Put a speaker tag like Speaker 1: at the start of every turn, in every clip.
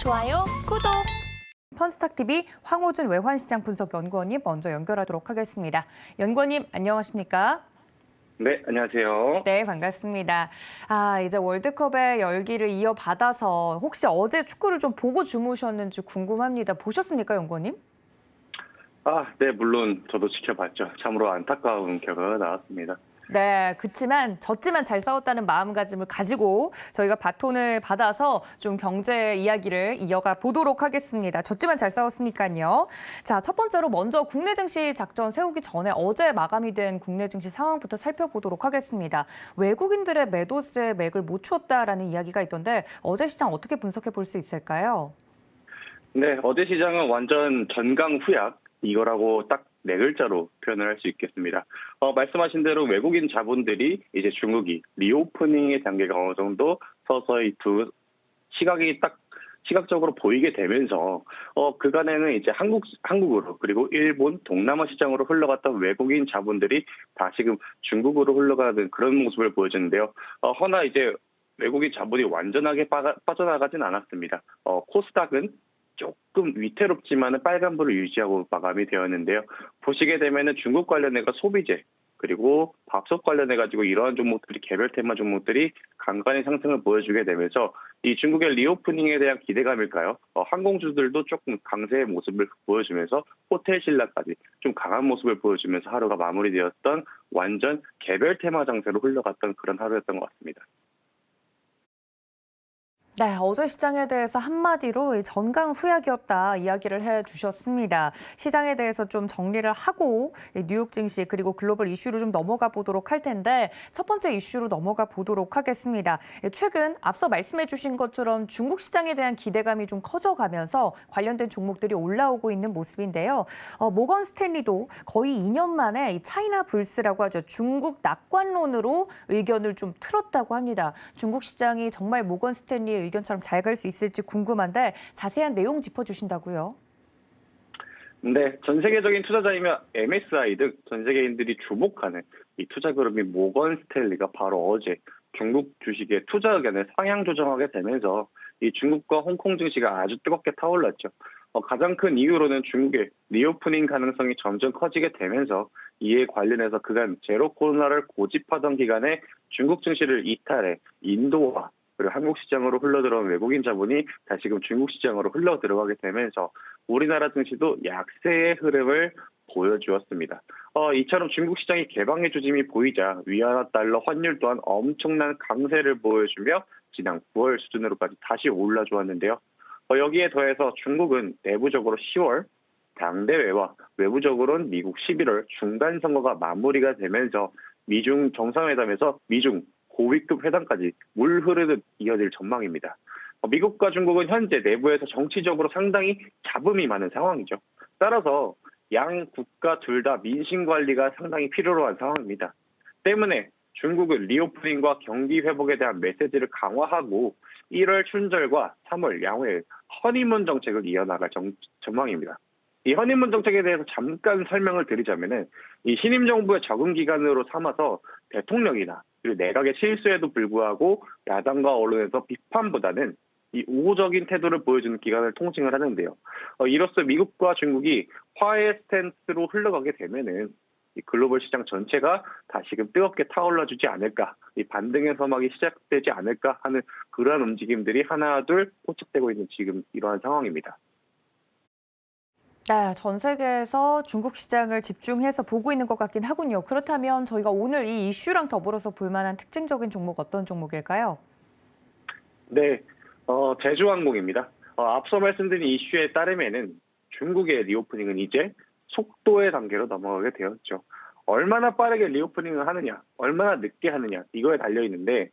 Speaker 1: 좋아요, 구독!
Speaker 2: 펀스탁TV 황호준 외환시장 분석 연구원님 먼저 연결하도록 하겠습니다. 연구원님 안녕하십니까?
Speaker 3: 네, 안녕하세요.
Speaker 2: 네, 반갑습니다. 이제 월드컵의 열기를 이어받아서 혹시 어제 축구를 좀 보고 주무셨는지 궁금합니다. 보셨습니까, 연구원님?
Speaker 3: 네, 물론 저도 지켜봤죠. 참으로 안타까운 결과가 나왔습니다.
Speaker 2: 네, 그렇지만 졌지만 잘 싸웠다는 마음가짐을 가지고 저희가 바톤을 받아서 좀 경제 이야기를 이어가 보도록 하겠습니다. 졌지만 잘 싸웠으니까요. 자, 첫 번째로 먼저 국내 증시 작전 세우기 전에 어제 마감이 된 국내 증시 상황부터 살펴보도록 하겠습니다. 외국인들의 매도세에 맥을 못 췄다라는 이야기가 있던데 어제 시장 어떻게 분석해 볼 수 있을까요?
Speaker 3: 네, 어제 시장은 완전 전강후약 이거라고 딱 네 글자로 표현을 할 수 있겠습니다. 말씀하신 대로 외국인 자본들이 이제 중국이 리오프닝의 단계가 어느 정도 서서히 시각이 딱 시각적으로 보이게 되면서 그간에는 이제 한국으로 그리고 일본, 동남아 시장으로 흘러갔던 외국인 자본들이 다시금 중국으로 흘러가는 그런 모습을 보여주는데요. 허나 이제 외국인 자본이 완전하게 빠져나가진 않았습니다. 코스닥은 조금 위태롭지만 빨간불을 유지하고 마감이 되었는데요. 보시게 되면 중국 관련해가 소비재 그리고 밥솥 관련해가지고 이러한 종목들이 개별 테마 종목들이 간간히 상승을 보여주게 되면서 이 중국의 리오프닝에 대한 기대감일까요? 항공주들도 조금 강세의 모습을 보여주면서 호텔 신라까지 좀 강한 모습을 보여주면서 하루가 마무리되었던 완전 개별 테마 장세로 흘러갔던 그런 하루였던 것 같습니다.
Speaker 2: 네, 어제 시장에 대해서 한마디로 전강후약이었다 이야기를 해주셨습니다. 시장에 대해서 좀 정리를 하고 뉴욕 증시 그리고 글로벌 이슈로 좀 넘어가 보도록 할 텐데 첫 번째 이슈로 넘어가 보도록 하겠습니다. 최근 앞서 말씀해 주신 것처럼 중국 시장에 대한 기대감이 좀 커져가면서 관련된 종목들이 올라오고 있는 모습인데요. 모건 스탠리도 거의 2년 만에 이 차이나 불스라고 하죠. 중국 낙관론으로 의견을 좀 틀었다고 합니다. 중국 시장이 정말 모건 스탠리의 의견처럼 잘 갈 수 있을지 궁금한데 자세한 내용 짚어주신다고요?
Speaker 3: 네, 전 세계적인 투자자이며 MSI 등 전 세계인들이 주목하는 이 투자 그룹이 모건 스탠리가 바로 어제 중국 주식의 투자 의견을 상향 조정하게 되면서 이 중국과 홍콩 증시가 아주 뜨겁게 타올랐죠. 가장 큰 이유로는 중국의 리오프닝 가능성이 점점 커지게 되면서 이에 관련해서 그간 제로 코로나를 고집하던 기간에 중국 증시를 이탈해 인도와 그리고 한국 시장으로 흘러들어온 외국인 자본이 다시금 중국 시장으로 흘러 들어가게 되면서 우리나라 증시도 약세의 흐름을 보여주었습니다. 이처럼 중국 시장이 개방의 조짐이 보이자 위안화 달러 환율 또한 엄청난 강세를 보여주며 지난 9월 수준으로까지 다시 올라주었는데요. 여기에 더해서 중국은 내부적으로 10월 당대회와 외부적으로는 미국 11월 중간 선거가 마무리가 되면서 미중 정상회담에서 미중 고위급 회담까지 물 흐르듯 이어질 전망입니다. 미국과 중국은 현재 내부에서 정치적으로 상당히 잡음이 많은 상황이죠. 따라서 양 국가 둘 다 민심 관리가 상당히 필요로 한 상황입니다. 때문에 중국은 리오프닝과 경기 회복에 대한 메시지를 강화하고 1월 춘절과 3월 양회 허니문 정책을 이어나갈 전망입니다. 이 허니문 정책에 대해서 잠깐 설명을 드리자면은 이 신임 정부의 적응 기간으로 삼아서 대통령이나 그리고 내각의 실수에도 불구하고 야당과 언론에서 비판보다는 이 우호적인 태도를 보여주는 기간을 통칭을 하는데요. 이로써 미국과 중국이 화해 스탠스로 흘러가게 되면은 이 글로벌 시장 전체가 다시금 뜨겁게 타올라주지 않을까, 이 반등의 서막이 시작되지 않을까 하는 그러한 움직임들이 하나둘 포착되고 있는 지금 이러한 상황입니다.
Speaker 2: 네, 전 세계에서 중국 시장을 집중해서 보고 있는 것 같긴 하군요. 그렇다면 저희가 오늘 이 이슈랑 더불어서 볼 만한 특징적인 종목 어떤 종목일까요?
Speaker 3: 네, 제주항공입니다. 앞서 말씀드린 이슈에 따르면은 중국의 리오프닝은 이제 속도의 단계로 넘어가게 되었죠. 얼마나 빠르게 리오프닝을 하느냐, 얼마나 늦게 하느냐 이거에 달려 있는데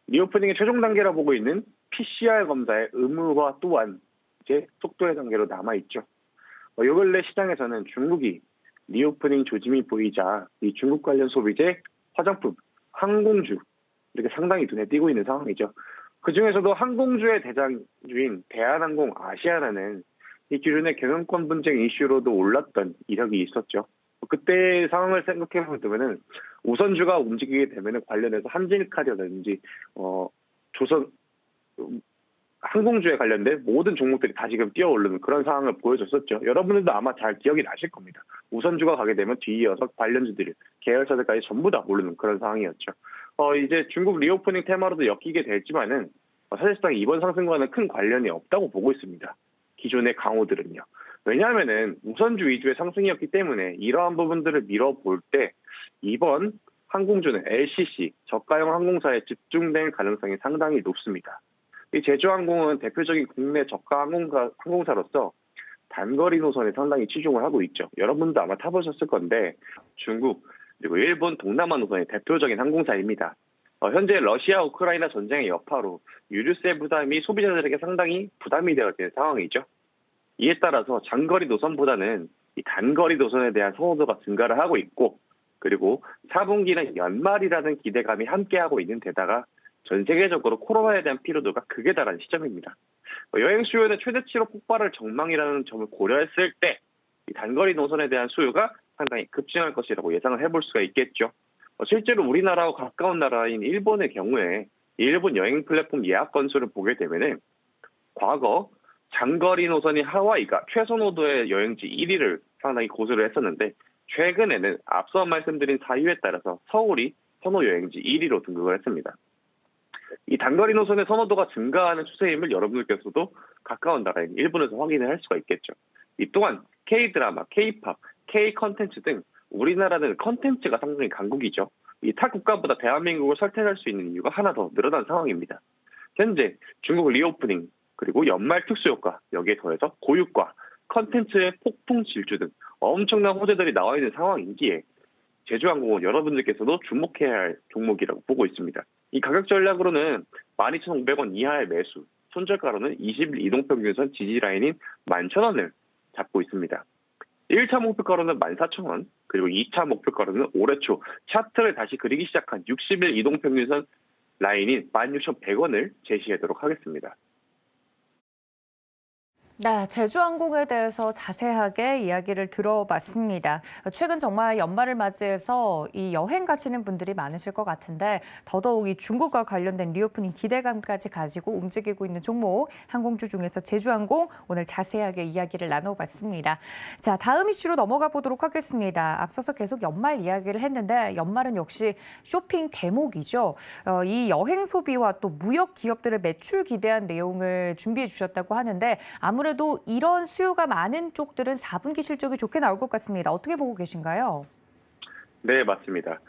Speaker 3: 리오프닝의 최종 단계라 보고 있는 PCR 검사의 의무화 또한 이제 속도의 단계로 남아 있죠. 요 근래 시장에서는 중국이 리오프닝 조짐이 보이자 이 중국 관련 소비재, 화장품, 항공주 이렇게 상당히 눈에 띄고 있는 상황이죠. 그중에서도 항공주의 대장주인 대한항공 아시아나는 이 기존의 경영권 분쟁 이슈로도 올랐던 이력이 있었죠. 그때 상황을 생각해 보면 우선주가 움직이게 되면 관련해서 한진카드라든지 조선 항공주에 관련된 모든 종목들이 다 지금 뛰어오르는 그런 상황을 보여줬었죠. 여러분들도 아마 잘 기억이 나실 겁니다. 우선주가 가게 되면 뒤이어서 관련주들, 계열사들까지 전부 다 오르는 그런 상황이었죠. 이제 중국 리오프닝 테마로도 엮이게 됐지만은 사실상 이번 상승과는 큰 관련이 없다고 보고 있습니다. 기존의 강호들은요. 왜냐하면은 우선주 위주의 상승이었기 때문에 이러한 부분들을 밀어볼 때 이번 항공주는 LCC, 저가형 항공사에 집중될 가능성이 상당히 높습니다. 이 제주항공은 대표적인 국내 저가 항공사로서 단거리 노선에 상당히 치중을 하고 있죠. 여러분도 아마 타보셨을 건데 중국 그리고 일본 동남아 노선의 대표적인 항공사입니다. 현재 러시아 우크라이나 전쟁의 여파로 유류세 부담이 소비자들에게 상당히 부담이 되어진 상황이죠. 이에 따라서 장거리 노선보다는 이 단거리 노선에 대한 선호도가 증가를 하고 있고 그리고 4분기는 연말이라는 기대감이 함께하고 있는 데다가 전 세계적으로 코로나에 대한 피로도가 극에 달한 시점입니다. 여행 수요는 최대치로 폭발할 전망이라는 점을 고려했을 때 이 단거리 노선에 대한 수요가 상당히 급증할 것이라고 예상을 해볼 수가 있겠죠. 실제로 우리나라와 가까운 나라인 일본의 경우에 일본 여행 플랫폼 예약 건수를 보게 되면은 과거 장거리 노선이 하와이가 최선호도의 여행지 1위를 상당히 고수를 했었는데 최근에는 앞서 말씀드린 사유에 따라서 서울이 선호 여행지 1위로 등극을 했습니다. 이 단거리 노선의 선호도가 증가하는 추세임을 여러분들께서도 가까운 나라인 일본에서 확인을 할 수가 있겠죠. 이 또한 K-드라마, K-팝, K-컨텐츠 등 우리나라는 컨텐츠가 상당히 강국이죠. 이 타 국가보다 대한민국을 선택할 수 있는 이유가 하나 더 늘어난 상황입니다. 현재 중국 리오프닝, 그리고 연말 특수효과, 여기에 더해서 고유가, 컨텐츠의 폭풍 질주 등 엄청난 호재들이 나와 있는 상황인기에 제주항공은 여러분들께서도 주목해야 할 종목이라고 보고 있습니다. 이 가격 전략으로는 12,500원 이하의 매수, 손절가로는 20일 이동평균선 지지라인인 11,000원을 잡고 있습니다. 1차 목표가로는 14,000원, 그리고 2차 목표가로는 올해 초 차트를 다시 그리기 시작한 60일 이동평균선 라인인 16,100원을 제시하도록 하겠습니다.
Speaker 2: 네, 제주항공에 대해서 자세하게 이야기를 들어봤습니다. 최근 정말 연말을 맞이해서 이 여행 가시는 분들이 많으실 것 같은데 더더욱 이 중국과 관련된 리오프닝 기대감까지 가지고 움직이고 있는 종목 항공주 중에서 제주항공 오늘 자세하게 이야기를 나눠봤습니다. 자, 다음 이슈로 넘어가 보도록 하겠습니다. 앞서서 계속 연말 이야기를 했는데 연말은 역시 쇼핑 대목이죠. 이 여행 소비와 또 무역 기업들의 매출 기대한 내용을 준비해 주셨다고 하는데 아무래도 이런 수요가 많은 쪽들은 4분기 실적이 좋게 나올 것 같습니다. 어떻게 보고 계신가요?
Speaker 3: 네, 맞습니다.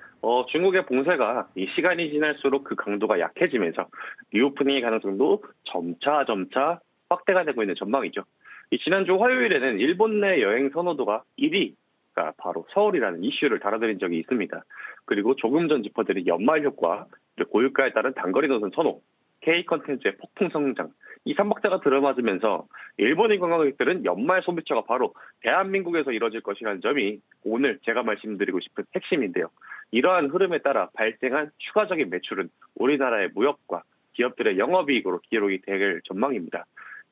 Speaker 3: 중국의 봉쇄가 이 시간이 지날수록 그 강도가 약해지면서 리오프닝의 가능성도 점차 확대가 되고 있는 전망이죠. 이 지난주 화요일에는 일본 내 여행 선호도가 1위가 바로 서울이라는 이슈를 다뤄드린 적이 있습니다. 그리고 조금 전 짚어드린 연말 효과, 고유가에 따른 단거리 노선 선호, K 컨텐츠의 폭풍 성장, 이 삼박자가 들어맞으면서 일본인 관광객들은 연말 소비처가 바로 대한민국에서 이뤄질 것이라는 점이 오늘 제가 말씀드리고 싶은 핵심인데요. 이러한 흐름에 따라 발생한 추가적인 매출은 우리나라의 무역과 기업들의 영업이익으로 기록이 될 전망입니다.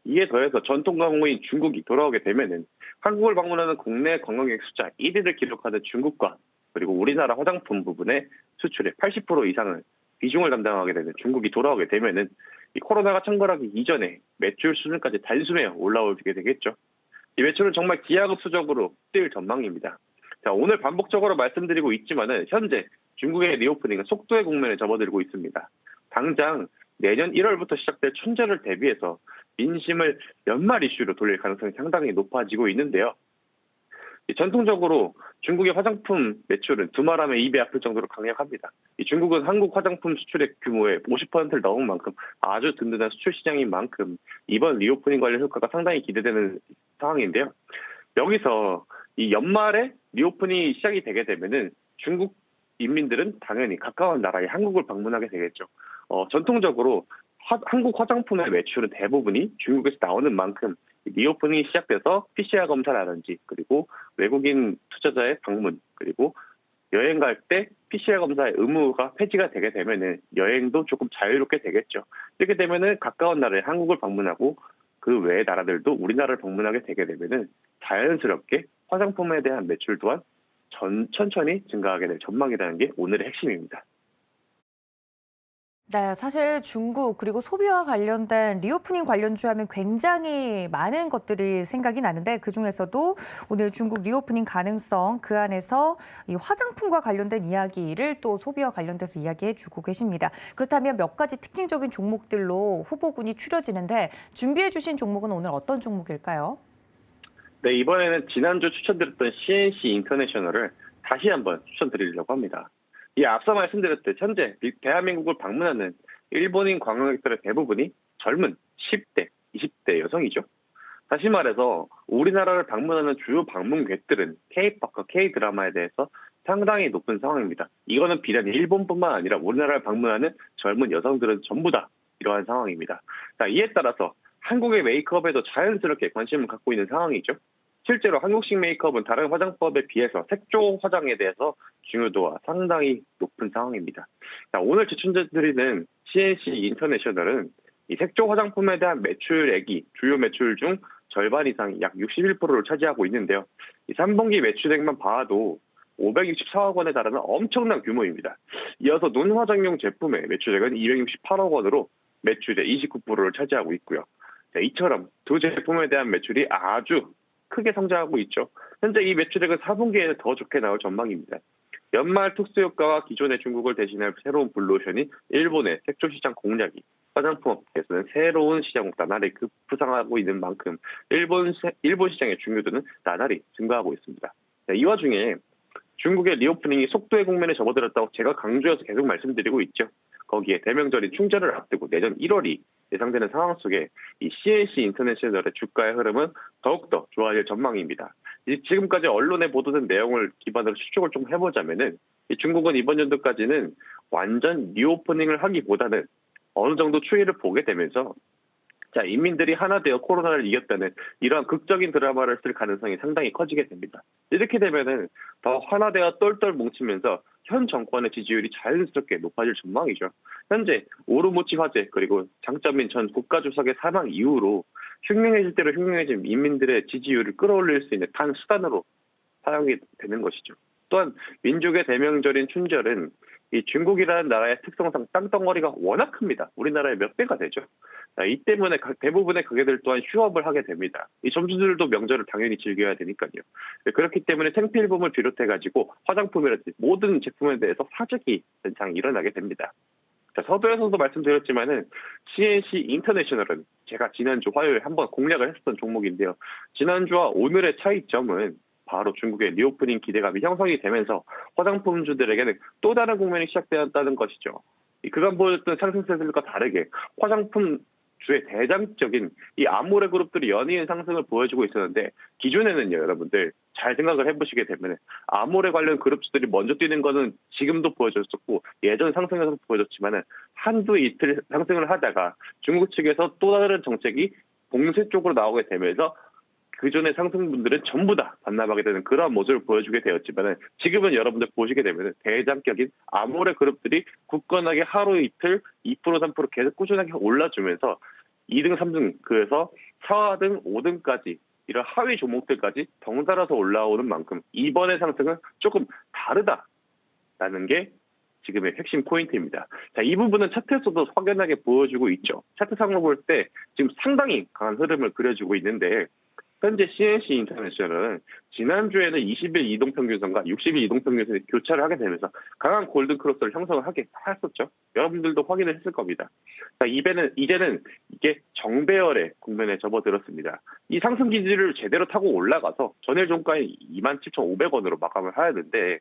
Speaker 3: 이에 더해서 전통 관광인 중국이 돌아오게 되면은 한국을 방문하는 국내 관광객 숫자 1위를 기록하는 중국과 그리고 우리나라 화장품 부분의 수출의 80% 이상을 비중을 담당하게 되는 중국이 돌아오게 되면은 이 코로나가 창궐하기 이전에 매출 수준까지 단숨에 올라오게 되겠죠. 이 매출은 정말 기하급수적으로 뛸 전망입니다. 자, 오늘 반복적으로 말씀드리고 있지만은 현재 중국의 리오프닝은 속도의 국면에 접어들고 있습니다. 당장 내년 1월부터 시작될春节를 대비해서 민심을 연말 이슈로 돌릴 가능성이 상당히 높아지고 있는데요. 전통적으로 중국의 화장품 매출은 두말하면 입에 아플 정도로 강력합니다. 중국은 한국 화장품 수출액 규모의 50%를 넘은 만큼 아주 든든한 수출 시장인 만큼 이번 리오프닝 관련 효과가 상당히 기대되는 상황인데요. 여기서 이 연말에 리오프닝이 시작이 되게 되면은 중국 인민들은 당연히 가까운 나라의 한국을 방문하게 되겠죠. 전통적으로 한국 화장품의 매출은 대부분이 중국에서 나오는 만큼 리오프닝이 시작돼서 PCR 검사라든지 그리고 외국인 투자자의 방문 그리고 여행 갈 때 PCR 검사의 의무가 폐지가 되게 되면은 여행도 조금 자유롭게 되겠죠. 이렇게 되면은 가까운 나라의 한국을 방문하고 그 외의 나라들도 우리나라를 방문하게 되게 되면은 자연스럽게 화장품에 대한 매출 또한 천천히 증가하게 될 전망이라는 게 오늘의 핵심입니다.
Speaker 2: 네, 사실 중국 그리고 소비와 관련된 리오프닝 관련주 하면 굉장히 많은 것들이 생각이 나는데 그중에서도 오늘 중국 리오프닝 가능성 그 안에서 이 화장품과 관련된 이야기를 또 소비와 관련돼서 이야기해 주고 계십니다. 그렇다면 몇 가지 특징적인 종목들로 후보군이 추려지는데 준비해 주신 종목은 오늘 어떤 종목일까요?
Speaker 3: 네, 이번에는 지난주 추천드렸던 CNC 인터내셔널을 다시 한번 추천드리려고 합니다. 이 앞서 말씀드렸듯 현재 대한민국을 방문하는 일본인 관광객들의 대부분이 젊은 10대, 20대 여성이죠. 다시 말해서 우리나라를 방문하는 주요 방문객들은 K-팝과 K-드라마에 대해서 상당히 높은 상황입니다. 이거는 비단 일본뿐만 아니라 우리나라를 방문하는 젊은 여성들은 전부 다 이러한 상황입니다. 자, 이에 따라서 한국의 메이크업에도 자연스럽게 관심을 갖고 있는 상황이죠. 실제로 한국식 메이크업은 다른 화장법에 비해서 색조 화장에 대해서 중요도가 상당히 높은 상황입니다. 자, 오늘 추천드리는 CNC 인터내셔널은 이 색조 화장품에 대한 매출액이 주요 매출 중 절반 이상 약 61%를 차지하고 있는데요. 이 3분기 매출액만 봐도 564억 원에 달하는 엄청난 규모입니다. 이어서 눈화장용 제품의 매출액은 268억 원으로 매출의 29%를 차지하고 있고요. 자, 이처럼 두 제품에 대한 매출이 아주 크게 성장하고 있죠. 현재 이 매출액은 4분기에는 더 좋게 나올 전망입니다. 연말 특수효과와 기존의 중국을 대신할 새로운 블루오션인 일본의 색조 시장 공략이 화장품 업계에서는 새로운 시장 나날이 급부상하고 있는 만큼 일본 시장의 중요도는 나날이 증가하고 있습니다. 자, 이 와중에 중국의 리오프닝이 속도의 국면에 접어들었다고 제가 강조해서 계속 말씀드리고 있죠. 거기에 대명절인 충절을 앞두고 내년 1월이 예상되는 상황 속에 이 CNC 인터내셔널의 주가의 흐름은 더욱더 좋아질 전망입니다. 지금까지 언론에 보도된 내용을 기반으로 추측을 좀 해보자면은 중국은 이번 연도까지는 완전 리오프닝을 하기보다는 어느 정도 추이를 보게 되면서 자, 인민들이 하나 되어 코로나를 이겼다는 이러한 극적인 드라마를 쓸 가능성이 상당히 커지게 됩니다. 이렇게 되면은 더 하나 되어 똘똘 뭉치면서 현 정권의 지지율이 자연스럽게 높아질 전망이죠. 현재 오르모치 화재 그리고 장점인 전 국가주석의 사망 이후로 흉흉해질 대로 흉흉해진 인민들의 지지율을 끌어올릴 수 있는 단 수단으로 사용이 되는 것이죠. 또한 민족의 대명절인 춘절은 이 중국이라는 나라의 특성상 땅덩어리가 워낙 큽니다. 우리나라의 몇 배가 되죠. 자, 이 때문에 대부분의 가게들 또한 휴업을 하게 됩니다. 이 점주들도 명절을 당연히 즐겨야 되니까요. 그렇기 때문에 생필품을 비롯해가지고 화장품이라든지 모든 제품에 대해서 사재기 현상이 일어나게 됩니다. 자, 서두에서도 말씀드렸지만은 CNC 인터내셔널은 제가 지난주 화요일에 한번 공략을 했었던 종목인데요. 지난주와 오늘의 차이점은 바로 중국의 리오프닝 기대감이 형성이 되면서 화장품주들에게는 또 다른 국면이 시작되었다는 것이죠. 그간 보였던 상승세들과 다르게 화장품주의 대장적인 이 아모레 그룹들이 연이은 상승을 보여주고 있었는데 기존에는요, 여러분들 잘 생각을 해보시게 되면 아모레 관련 그룹주들이 먼저 뛰는 거는 지금도 보여줬었고 예전 상승에서 보여줬지만은 한두 이틀 상승을 하다가 중국 측에서 또 다른 정책이 봉쇄 쪽으로 나오게 되면서 그전의 상승분들은 전부 다 반납하게 되는 그러한 모습을 보여주게 되었지만 지금은 여러분들 보시게 되면 대장격인 아모레 그룹들이 굳건하게 하루 이틀 2% 3% 계속 꾸준하게 올라주면서 2등 3등 그래서 4등 5등까지 이런 하위 종목들까지 덩달아서 올라오는 만큼 이번의 상승은 조금 다르다라는 게 지금의 핵심 포인트입니다. 자, 이 부분은 차트에서도 확연하게 보여주고 있죠. 차트상으로 볼 때 지금 상당히 강한 흐름을 그려주고 있는데 현재 CNC 인터내셔널은 지난주에는 20일 이동평균선과 60일 이동평균선이 교차를 하게 되면서 강한 골든크로스를 형성을 하게 했었죠. 여러분들도 확인을 했을 겁니다. 자, 이제는 이게 정배열의 국면에 접어들었습니다. 이 상승 기지를 제대로 타고 올라가서 전일 종가인 27,500원으로 마감을 해야 하는데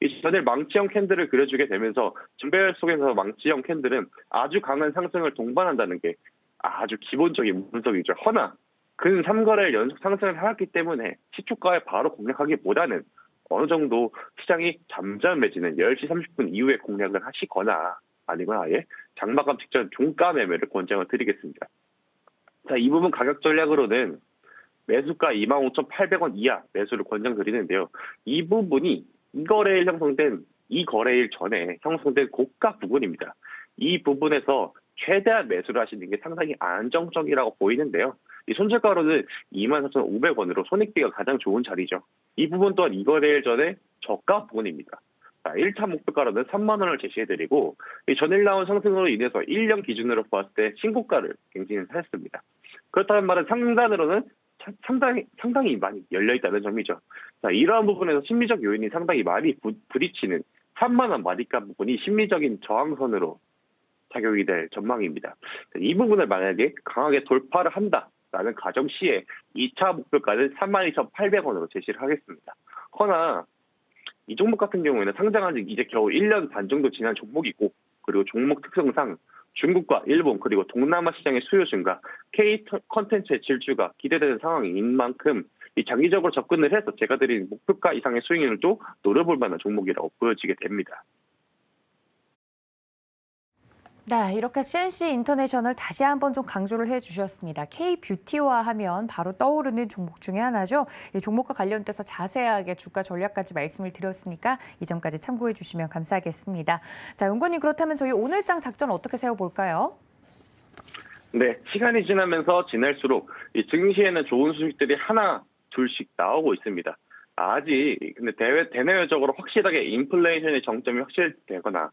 Speaker 3: 이 전일 망치형 캔들을 그려주게 되면서 정배열 속에서 망치형 캔들은 아주 강한 상승을 동반한다는 게 아주 기본적인 분석이죠. 허나 근 3거래일 연속 상승을 해왔기 때문에 시초가에 바로 공략하기보다는 어느 정도 시장이 잠잠해지는 10시 30분 이후에 공략을 하시거나 아니면 아예 장마감 직전 종가 매매를 권장을 드리겠습니다. 자, 이 부분 가격 전략으로는 매수가 25,800원 이하 매수를 권장드리는데요. 이 부분이 이 거래일 전에 형성된 고가 부분입니다. 이 부분에서 최대한 매수를 하시는 게 상당히 안정적이라고 보이는데요. 이 손절가로는 24,500원으로 손익비가 가장 좋은 자리죠. 이 부분 또한 이 거래일 전에 저가 부분입니다. 자, 1차 목표가로는 3만 원을 제시해드리고 이 전일 나온 상승으로 인해서 1년 기준으로 봤을 때 신고가를 갱신하였습니다. 그렇다는 말은 상단으로는 상당히 많이 열려있다는 점이죠. 자, 이러한 부분에서 심리적 요인이 상당히 많이 부딪히는 3만 원 마디값 부분이 심리적인 저항선으로 작용이 될 전망입니다. 이 부분을 만약에 강하게 돌파를 한다라는 가정 시에 2차 목표가는 32,800원으로 제시를 하겠습니다. 허나 이 종목 같은 경우에는 상장한 지 이제 겨우 1년 반 정도 지난 종목이고, 그리고 종목 특성상 중국과 일본 그리고 동남아 시장의 수요 증가, K 컨텐츠의 질주가 기대되는 상황인 만큼 이 장기적으로 접근을 해서 제가 드린 목표가 이상의 수익률을 또 노려볼 만한 종목이라고 보여지게 됩니다.
Speaker 2: 네, 이렇게 CNC 인터내셔널 다시 한번 좀 강조를 해주셨습니다. K-뷰티와 하면 바로 떠오르는 종목 중에 하나죠. 이 종목과 관련돼서 자세하게 주가 전략까지 말씀을 드렸으니까 이 점까지 참고해 주시면 감사하겠습니다. 자, 연구원님, 그렇다면 저희 오늘장 작전 어떻게 세워볼까요?
Speaker 3: 네, 시간이 지나면서 지날수록 이 증시에는 좋은 소식들이 하나 둘씩 나오고 있습니다. 아직 근데 대내외적으로 확실하게 인플레이션의 정점이 확실되거나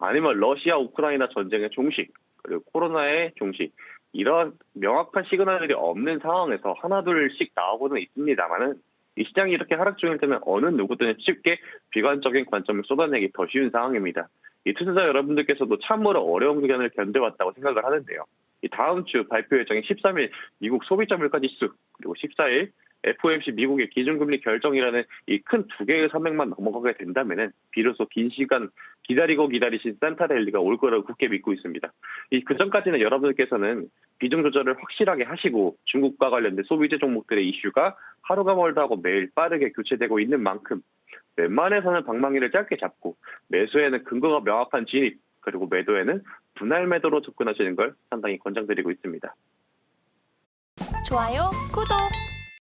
Speaker 3: 아니면 러시아 우크라이나 전쟁의 종식, 그리고 코로나의 종식, 이런 명확한 시그널들이 없는 상황에서 하나둘씩 나오고는 있습니다만은 이 시장이 이렇게 하락 중일 때는 어느 누구든 쉽게 비관적인 관점을 쏟아내기 더 쉬운 상황입니다. 이 투자자 여러분들께서도 참으로 어려운 기간을 견뎌왔다고 생각을 하는데요. 이 다음 주 발표 예정인 13일 미국 소비자 물가 지수, 그리고 14일 FOMC 미국의 기준금리 결정이라는 이 큰 두 개의 산맥만 넘어가게 된다면은 비로소 긴 시간 기다리신 산타랠리가 올 거라고 굳게 믿고 있습니다. 그 전까지는 여러분들께서는 비중 조절을 확실하게 하시고 중국과 관련된 소비재 종목들의 이슈가 하루가 멀다 하고 매일 빠르게 교체되고 있는 만큼 웬만해서는 방망이를 짧게 잡고 매수에는 근거가 명확한 진입, 그리고 매도에는 분할 매도로 접근하시는 걸 상당히 권장드리고 있습니다.
Speaker 1: 좋아요, 구독!